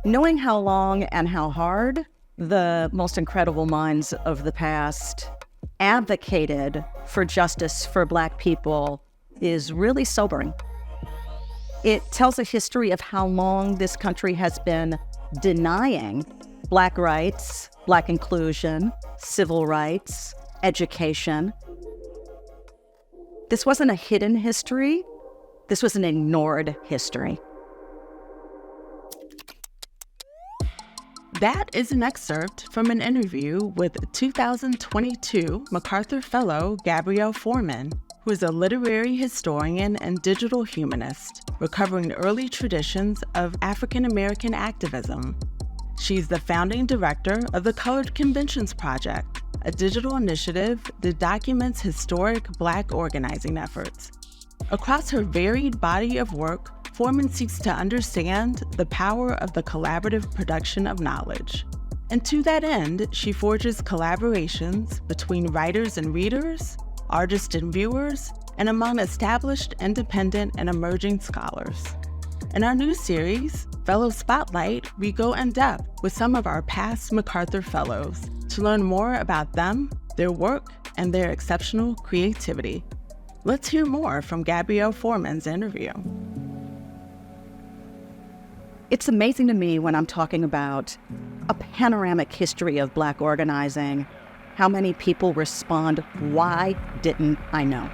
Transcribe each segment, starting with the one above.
Knowing how long and how hard the most incredible minds of the past advocated for justice for Black people is really sobering. It tells a history of how long this country has been denying Black rights, Black inclusion, civil rights, education. This wasn't a hidden history. This was an ignored history. That is an excerpt from an interview with 2022 MacArthur Fellow Gabrielle Foreman, who is a literary historian and digital humanist, recovering early traditions of African American activism. She's the founding director of the Colored Conventions Project, a digital initiative that documents historic Black organizing efforts. Across her varied body of work, Foreman seeks to understand the power of the collaborative production of knowledge. And to that end, she forges collaborations between writers and readers, artists and viewers, and among established, independent, and emerging scholars. In our new series, Fellow Spotlight, we go in depth with some of our past MacArthur Fellows to learn more about them, their work, and their exceptional creativity. Let's hear more from Gabrielle Foreman's interview. It's amazing to me when I'm talking about a panoramic history of Black organizing, how many people respond, "Why didn't I know?"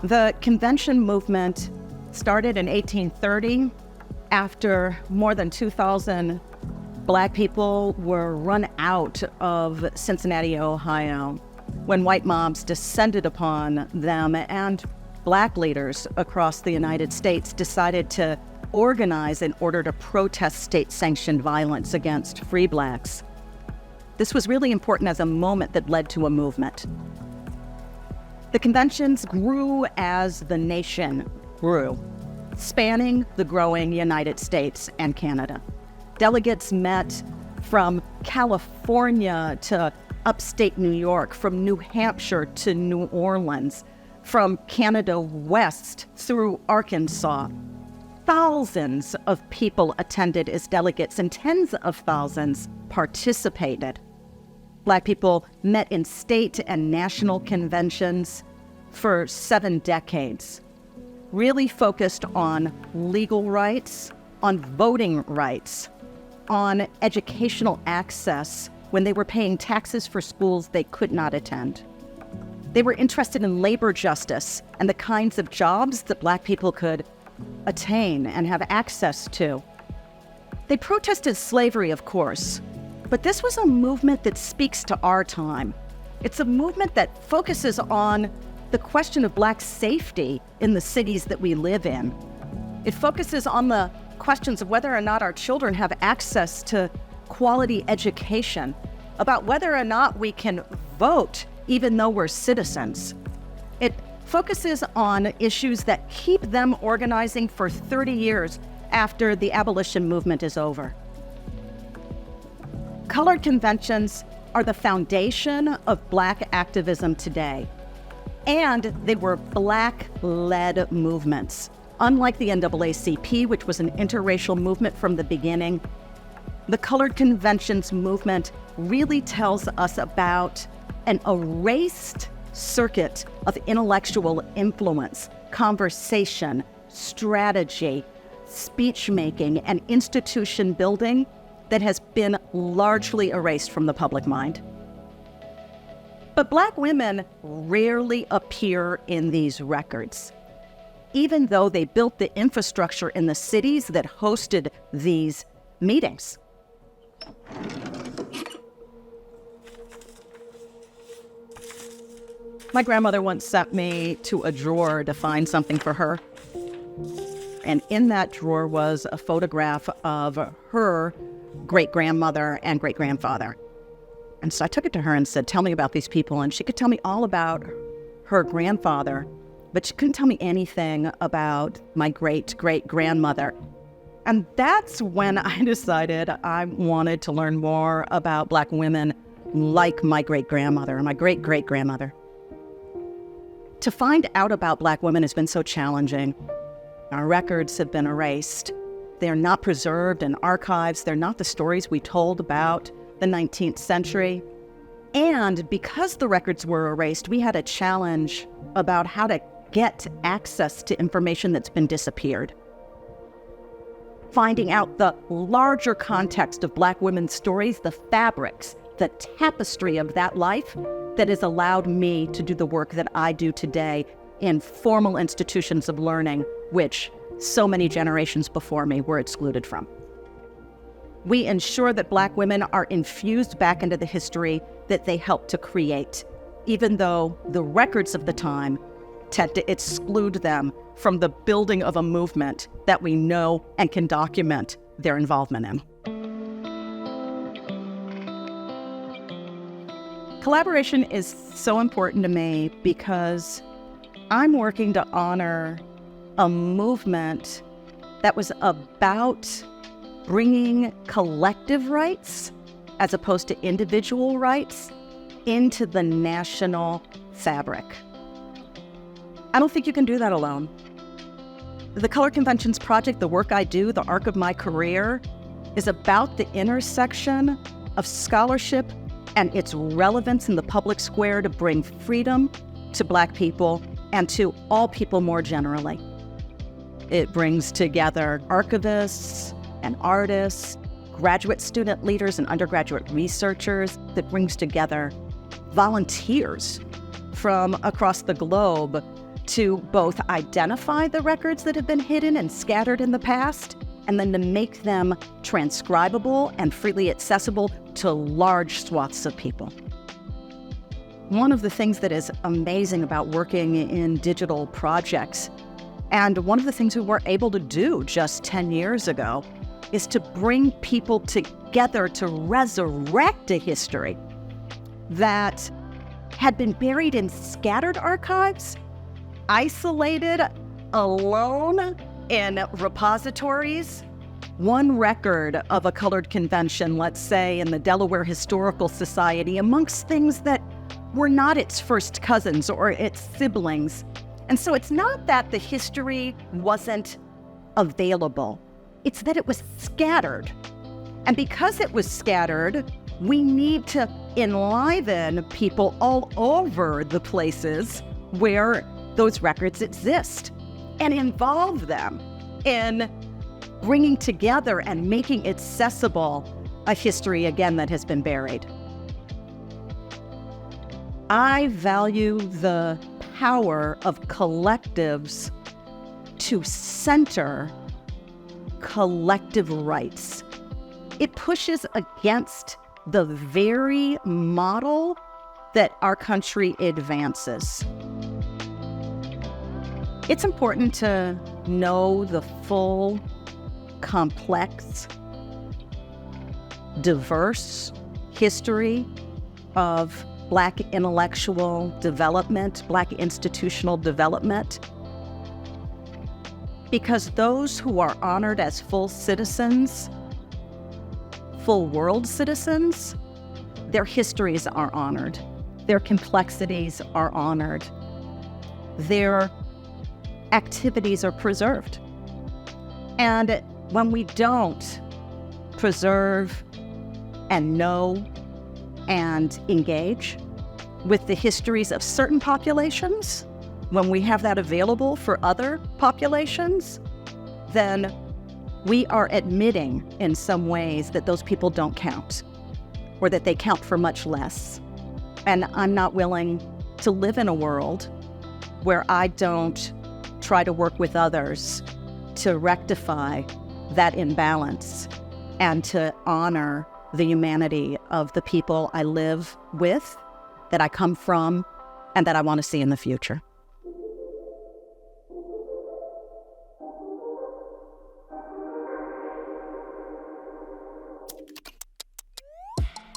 The convention movement started in 1830 after more than 2,000 Black people were run out of Cincinnati, Ohio, when white mobs descended upon them, and Black leaders across the United States decided to organize in order to protest state-sanctioned violence against free Blacks. This was really important as a moment that led to a movement. The conventions grew as the nation grew, spanning the growing United States and Canada. Delegates met from California to upstate New York, from New Hampshire to New Orleans, from Canada west through Arkansas. Thousands of people attended as delegates and tens of thousands participated. Black people met in state and national conventions for 7 decades, really focused on legal rights, on voting rights, on educational access when they were paying taxes for schools they could not attend. They were interested in labor justice and the kinds of jobs that Black people could attain and have access to. They protested slavery, of course, but this was a movement that speaks to our time. It's a movement that focuses on the question of Black safety in the cities that we live in. It focuses on the questions of whether or not our children have access to quality education, about whether or not we can vote even though we're citizens. It focuses on issues that keep them organizing for 30 years after the abolition movement is over. Colored conventions are the foundation of Black activism today, and they were Black-led movements. Unlike the NAACP, which was an interracial movement from the beginning, the Colored Conventions movement really tells us about an erased circuit of intellectual influence, conversation, strategy, speech-making, and institution building that has been largely erased from the public mind. But Black women rarely appear in these records, even though they built the infrastructure in the cities that hosted these meetings. My grandmother once sent me to a drawer to find something for her. And in that drawer was a photograph of her great-grandmother and great-grandfather. And so I took it to her and said, "Tell me about these people." And she could tell me all about her grandfather, but she couldn't tell me anything about my great-great-grandmother. And that's when I decided I wanted to learn more about Black women like my great-grandmother and my great-great-grandmother. To find out about Black women has been so challenging. Our records have been erased. They're not preserved in archives. They're not the stories we told about the 19th century. And because the records were erased, we had a challenge about how to get access to information that's been disappeared. Finding out the larger context of Black women's stories, the fabrics, the tapestry of that life that has allowed me to do the work that I do today in formal institutions of learning, which so many generations before me were excluded from. We ensure that Black women are infused back into the history that they helped to create, even though the records of the time tend to exclude them from the building of a movement that we know and can document their involvement in. Collaboration is so important to me because I'm working to honor a movement that was about bringing collective rights as opposed to individual rights into the national fabric. I don't think you can do that alone. The Color Conventions Project, the work I do, the arc of my career, is about the intersection of scholarship and its relevance in the public square to bring freedom to Black people and to all people more generally. It brings together archivists and artists, graduate student leaders and undergraduate researchers. That brings together volunteers from across the globe to both identify the records that have been hidden and scattered in the past, and then to make them transcribable and freely accessible to large swaths of people. One of the things that is amazing about working in digital projects, and one of the things we weren't able to do just 10 years ago, is to bring people together to resurrect a history that had been buried in scattered archives, isolated, alone in repositories. One record of a colored convention, let's say in the Delaware Historical Society, amongst things that were not its first cousins or its siblings. And so it's not that the history wasn't available, it's that it was scattered. And because it was scattered, we need to enliven people all over the places where those records exist and involve them in bringing together and making accessible a history, again, that has been buried. I value the power of collectives to center collective rights. It pushes against the very model that our country advances. It's important to know the full, complex, diverse history of Black intellectual development, Black institutional development, because those who are honored as full citizens, full world citizens, their histories are honored, their complexities are honored, their activities are preserved. And when we don't preserve and know and engage with the histories of certain populations, when we have that available for other populations, then we are admitting in some ways that those people don't count, or that they count for much less. And I'm not willing to live in a world where I don't try to work with others to rectify that imbalance and to honor the humanity of the people I live with, that I come from, and that I want to see in the future.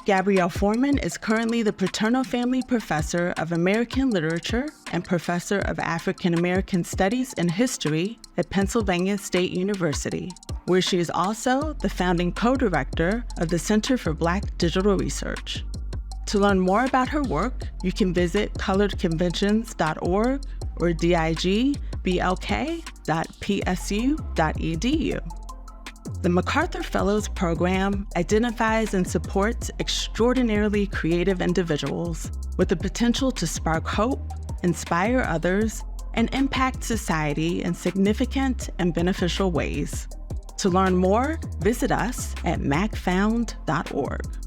Gabrielle Foreman is currently the Paterno Family Professor of American Literature and Professor of African American Studies and History at Pennsylvania State University, where she is also the founding co-director of the Center for Black Digital Research. To learn more about her work, you can visit coloredconventions.org or digblk.psu.edu. The MacArthur Fellows program identifies and supports extraordinarily creative individuals with the potential to spark hope, inspire others, and impact society in significant and beneficial ways. To learn more, visit us at macfound.org.